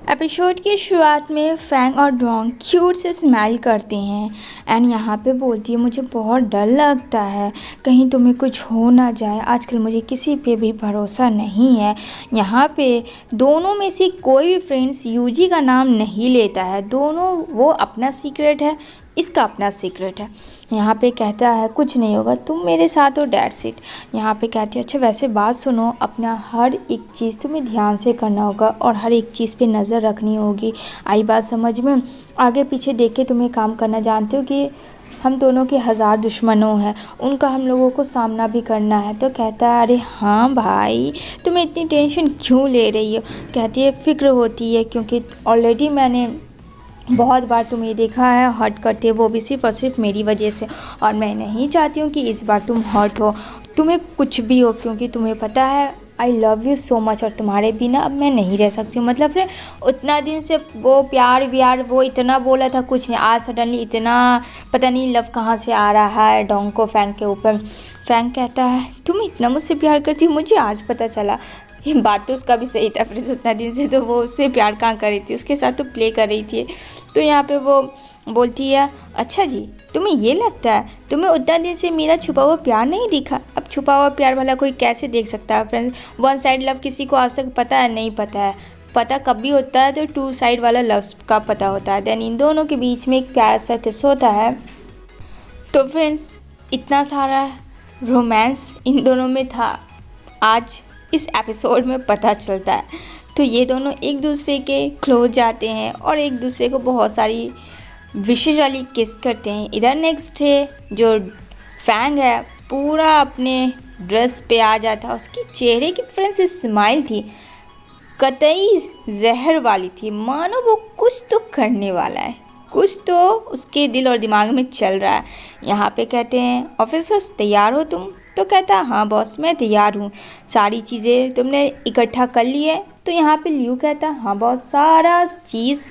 Episode की शुरुआत में फैंग और डोंग क्यूट से स्माइल करते हैं एंड यहाँ पे बोलती है मुझे बहुत डर लगता है कहीं तुम्हें कुछ हो ना जाए। आजकल मुझे किसी पे भी भरोसा नहीं है। यहाँ पे दोनों में से कोई भी फ्रेंड्स यूजी का नाम नहीं लेता है। दोनों वो अपना सीक्रेट है, इसका अपना सीक्रेट है। यहाँ पे कहता है कुछ नहीं होगा, तुम मेरे साथ हो, डेट्स इट। यहाँ पे कहती है अच्छा वैसे बात सुनो, अपना हर एक चीज़ तुम्हें ध्यान से करना होगा और हर एक चीज़ पे नज़र रखनी होगी। आई बात समझ में? आगे पीछे देख के तुम्हें काम करना। जानते हो कि हम दोनों के हज़ार दुश्मनों हैं, उनका हम लोगों को सामना भी करना है। तो कहता है अरे हाँ भाई, तुम्हें इतनी टेंशन क्यों ले रही हो? कहती है फ़िक्र होती है क्योंकि ऑलरेडी मैंने बहुत बार तुम्हें देखा है हर्ट करते, वो भी सिर्फ और सिर्फ मेरी वजह से, और मैं नहीं चाहती हूँ कि इस बार तुम हर्ट हो, तुम्हें कुछ भी हो, क्योंकि तुम्हें पता है I love you so much और तुम्हारे बिना अब मैं नहीं रह सकती हूँ। मतलब फिर उतना दिन से वो प्यार व्यार वो इतना बोला था, कुछ नहीं, आज सडनली इतना पता नहीं लव कहाँ से आ रहा है डोंग को फैंग के ऊपर। फैंग कहता है तुम इतना मुझसे प्यार करती हो, मुझे आज पता चला। ये बात तो उसका भी सही था, फिर उतना दिन से तो वो उससे प्यार कहाँ कर रही थी, उसके साथ तो प्ले कर रही थी। तो यहाँ पे वो बोलती है अच्छा जी, तुम्हें ये लगता है तुम्हें उतना दिन से मेरा छुपा हुआ प्यार नहीं दिखा? अब छुपा हुआ प्यार वाला कोई कैसे देख सकता है फ्रेंड्स? वन साइड लव किसी को आज तक पता है नहीं पता है, पता कब भी होता है तो टू साइड वाला लव का पता होता है। देन इन दोनों के बीच में एक प्यार सा किस होता है। तो फ्रेंड्स इतना सारा रोमांस इन दोनों में था, आज इस एपिसोड में पता चलता है। तो ये दोनों एक दूसरे के क्लोज जाते हैं और एक दूसरे को बहुत सारी विशेष वाली किस करते हैं। इधर नेक्स्ट है जो फैंग है, पूरा अपने ड्रेस पे आ जाता है। उसकी चेहरे की फ्रेंड्स स्माइल थी, कतई जहर वाली थी, मानो वो कुछ तो करने वाला है, कुछ तो उसके दिल और दिमाग में चल रहा है। यहाँ पे कहते हैं ऑफिसर्स तैयार हो तुम? तो कहता हाँ बॉस मैं तैयार हूँ, सारी चीज़ें तुमने इकट्ठा कर ली है? तो यहाँ पे लियू कहता हाँ बॉस सारा चीज़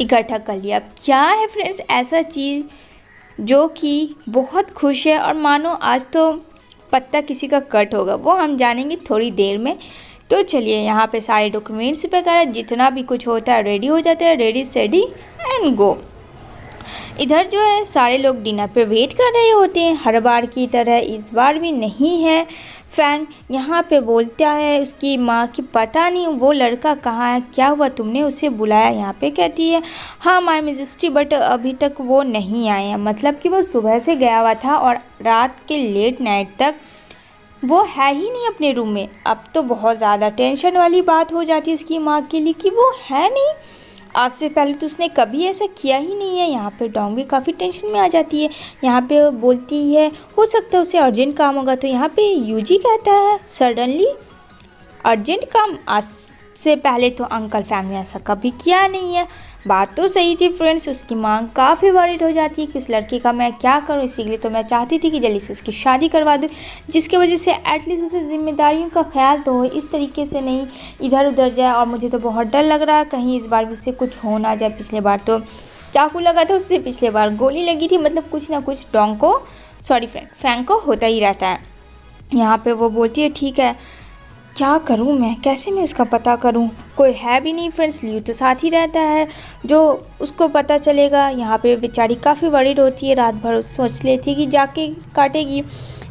इकट्ठा कर लिया। अब क्या है फ्रेंड्स ऐसा चीज़ जो कि बहुत खुश है और मानो आज तो पत्ता किसी का कट होगा, वो हम जानेंगे थोड़ी देर में। तो चलिए यहाँ पे सारे डॉक्यूमेंट्स वगैरह जितना भी कुछ होता है रेडी हो जाता है, रेडी सेडी एंड गो। इधर जो है सारे लोग डिनर पे वेट कर रहे होते हैं, हर बार की तरह इस बार भी नहीं है। फैंग यहाँ पे बोलता है उसकी माँ कि पता नहीं वो लड़का कहाँ है, क्या हुआ तुमने उसे बुलाया? यहाँ पे कहती है हाँ माय मेजेस्टी, बट अभी तक वो नहीं आए हैं। मतलब कि वो सुबह से गया हुआ था और रात के लेट नाइट तक वो है ही नहीं अपने रूम में। अब तो बहुत ज़्यादा टेंशन वाली बात हो जाती है उसकी माँ के लिए कि वो है नहीं, आज से पहले तो उसने कभी ऐसा किया ही नहीं है। यहाँ पे डोंग भी काफ़ी टेंशन में आ जाती है। यहाँ पे बोलती है हो सकता है उसे अर्जेंट काम होगा। तो यहाँ पे यूजी कहता है सडनली अर्जेंट काम? आज से पहले तो अंकल फैंग ने ऐसा कभी किया नहीं है। बात तो सही थी फ्रेंड्स, उसकी मांग काफ़ी वरीड हो जाती है कि उस लड़की का मैं क्या करूं, इसीलिए तो मैं चाहती थी कि जल्दी से उसकी शादी करवा दूं, जिसकी वजह से एटलीस्ट उसे जिम्मेदारियों का ख्याल तो हो, इस तरीके से नहीं इधर उधर जाए। और मुझे तो बहुत डर लग रहा है कहीं इस बार भी उससे कुछ हो ना जाए। पिछले बार तो चाकू लगा था उससे, पिछले बार गोली लगी थी, मतलब कुछ ना कुछ डोंग को फैंग को होता ही रहता है। यहाँ पर वो बोलती है ठीक है क्या करूं मैं, कैसे मैं उसका पता करूं? कोई है भी नहीं फ्रेंड्स, लियू तो साथ ही रहता है जो उसको पता चलेगा। यहाँ पे बेचारी काफ़ी वरीड होती है, रात भर सोच लेती है कि जाके काटेगी।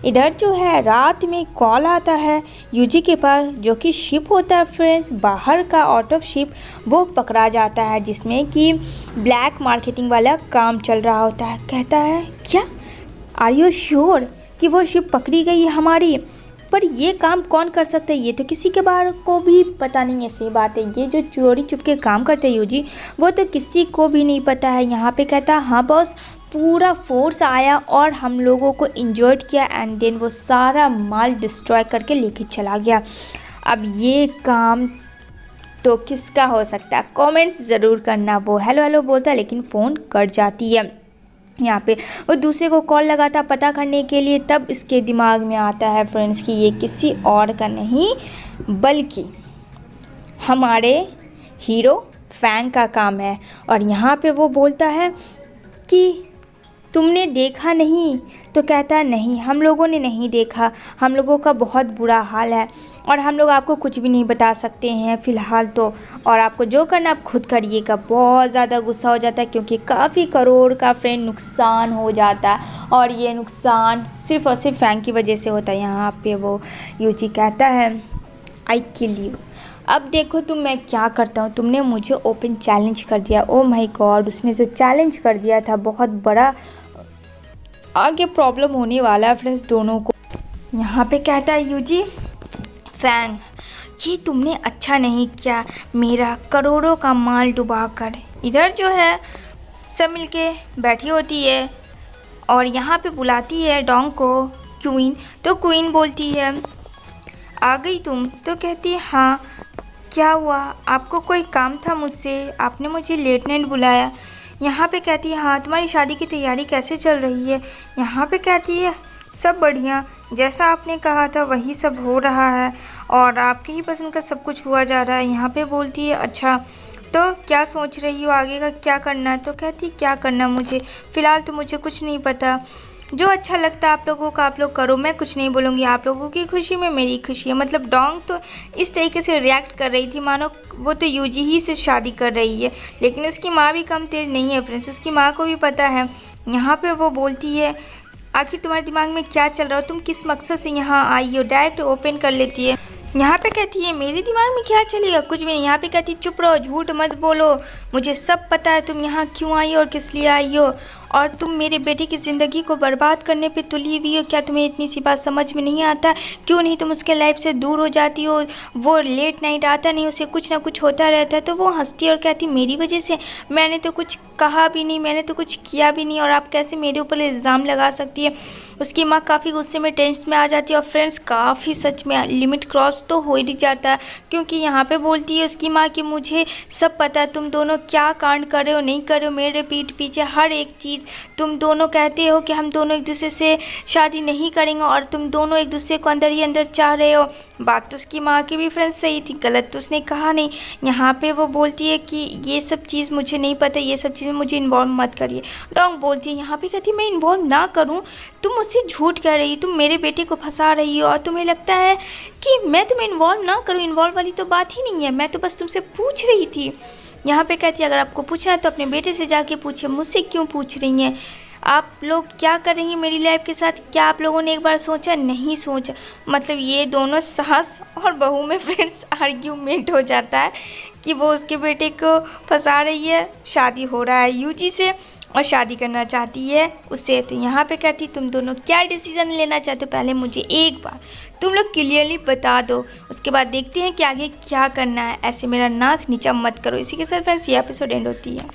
इधर जो है रात में कॉल आता है यूजी के पास, जो कि शिप होता है फ्रेंड्स बाहर का, आउट ऑफ शिप वो पकड़ा जाता है, जिसमें कि ब्लैक मार्केटिंग वाला काम चल रहा होता है। कहता है क्या आर यू श्योर कि वो शिप पकड़ी गई है हमारी? पर ये काम कौन कर सकता है, ये तो किसी के बारे को भी पता नहीं है। सही बात है, ये जो चोरी चुपके काम करते हैं यूजी, वो तो किसी को भी नहीं पता है। यहाँ पे कहता है हाँ बॉस, पूरा फोर्स आया और हम लोगों को इंजर्ड किया एंड देन वो सारा माल डिस्ट्रॉय करके लेके चला गया। अब ये काम तो किसका हो सकता है? कमेंट्स ज़रूर करना। वो हेलो हेलो बोलता है लेकिन फ़ोन कट जाती है। यहाँ पे वो दूसरे को कॉल लगाता पता करने के लिए, तब इसके दिमाग में आता है फ्रेंड्स कि ये किसी और का नहीं बल्कि हमारे हीरो फैंग का काम है। और यहाँ पे वो बोलता है कि तुमने देखा नहीं? तो कहता है नहीं हम लोगों ने नहीं देखा, हम लोगों का बहुत बुरा हाल है। और हम लोग आपको कुछ भी नहीं बता सकते हैं फ़िलहाल तो। और आपको जो करना आप खुद करिएगा। बहुत ज़्यादा गुस्सा हो जाता है क्योंकि काफ़ी करोड़ का फ्रेंड नुकसान हो जाता है और ये नुकसान सिर्फ़ और सिर्फ फैंग की वजह से होता है। यहाँ पे वो यूजी कहता है आई किल यू। अब देखो तुम मैं क्या करता हूँ। तुमने मुझे ओपन चैलेंज कर दिया। ओ माय गॉड, उसने जो चैलेंज कर दिया था बहुत बड़ा आगे प्रॉब्लम होने वाला है फ्रेंड्स दोनों को। यहाँ पे कहता है यूजी फैंग ये तुमने अच्छा नहीं किया, मेरा करोड़ों का माल डुबा कर। इधर जो है सब मिलके बैठी होती है और यहाँ पे बुलाती है डोंग को क्वीन। तो क्वीन बोलती है आ गई तुम? तो कहती है हाँ, क्या हुआ? आपको कोई काम था मुझसे? आपने मुझे लेट नाइट बुलाया। यहाँ पे कहती है हाँ, तुम्हारी शादी की तैयारी कैसे चल रही है? यहाँ पे कहती है सब बढ़िया, जैसा आपने कहा था वही सब हो रहा है और आपकी ही पसंद का सब कुछ हुआ जा रहा है। यहाँ पे बोलती है अच्छा तो क्या सोच रही हो आगे का क्या करना है? तो कहती क्या करना मुझे, फ़िलहाल तो मुझे कुछ नहीं पता, जो अच्छा लगता है आप लोगों का आप लोग करो, मैं कुछ नहीं बोलूँगी। आप लोगों की खुशी में मेरी खुशी है। मतलब डोंग तो इस तरीके से रिएक्ट कर रही थी मानो वो तो यूजी ही से शादी कर रही है, लेकिन उसकी माँ भी कम तेज नहीं है फ्रेंड्स, उसकी माँ को भी पता है। यहाँ पे वो बोलती है आखिर तुम्हारे दिमाग में क्या चल रहा हो, तुम किस मकसद से यहाँ आई हो? डायरेक्ट ओपन कर लेती है। यहाँ पे कहती है मेरे दिमाग में क्या चलेगा, कुछ भी नहीं। यहाँ पे कहती है चुप रहो, झूठ मत बोलो, मुझे सब पता है तुम यहाँ क्यों आई हो और किस लिए आई हो, और तुम मेरे बेटे की ज़िंदगी को बर्बाद करने पे तुली हुई हो। क्या तुम्हें इतनी सी बात समझ में नहीं आता? क्यों नहीं तुम उसके लाइफ से दूर हो जाती हो? वो लेट नाइट आता नहीं, उसे कुछ ना कुछ होता रहता है। तो वो हंसती और कहती मेरी वजह से? मैंने तो कुछ कहा भी नहीं, मैंने तो कुछ किया भी नहीं, और आप कैसे मेरे ऊपर इल्ज़ाम लगा सकती है? उसकी माँ काफ़ी गुस्से में टेंशन में आ जाती है और फ्रेंड्स काफ़ी सच में लिमिट क्रॉस तो हो ही जाता है, क्योंकि यहाँ पे बोलती है उसकी माँ कि मुझे सब पता है तुम दोनों क्या कांड कर रहे हो नहीं कर रहे हो, मेरे पीठ पीछे हर एक चीज़। तुम दोनों कहते हो कि हम दोनों एक दूसरे से शादी नहीं करेंगे और तुम दोनों एक दूसरे को अंदर ही अंदर चाह रहे हो। बात तो उसकी माँ की भी फ्रेंड्स सही थी, गलत तो उसने कहा नहीं। यहाँ पे वो बोलती है कि ये सब चीज़ मुझे नहीं पता, ये सब चीज़ में मुझे इन्वॉल्व मत करिए। डोंग बोलती है यहाँ पे कहती मैं इन्वॉल्व ना करूँ? तुम मुझसे झूठ कह रही, तुम मेरे बेटे को फंसा रही हो और तुम्हें लगता है कि मैं तुम्हें इन्वॉल्व ना करूँ? इन्वॉल्व वाली तो बात ही नहीं है, मैं तो बस तुमसे पूछ रही थी। यहाँ पे कहती है अगर आपको पूछना है तो अपने बेटे से जाके पूछिए, मुझसे क्यों पूछ रही हैं? आप लोग क्या कर रही हैं मेरी लाइफ के साथ? क्या आप लोगों ने एक बार सोचा? नहीं सोचा। मतलब ये दोनों सास और बहू में फ्रेंड्स आर्ग्यूमेंट हो जाता है कि वो उसके बेटे को फंसा रही है, शादी हो रहा है यूजी से और शादी करना चाहती है उससे। तो यहाँ पे कहती तुम दोनों क्या डिसीज़न लेना चाहते हो, पहले मुझे एक बार तुम लोग क्लियरली बता दो, उसके बाद देखते हैं कि आगे क्या करना है। ऐसे मेरा नाक नीचा मत करो। इसी के साथ फ्रेंड्स ये एपिसोड एंड होती है।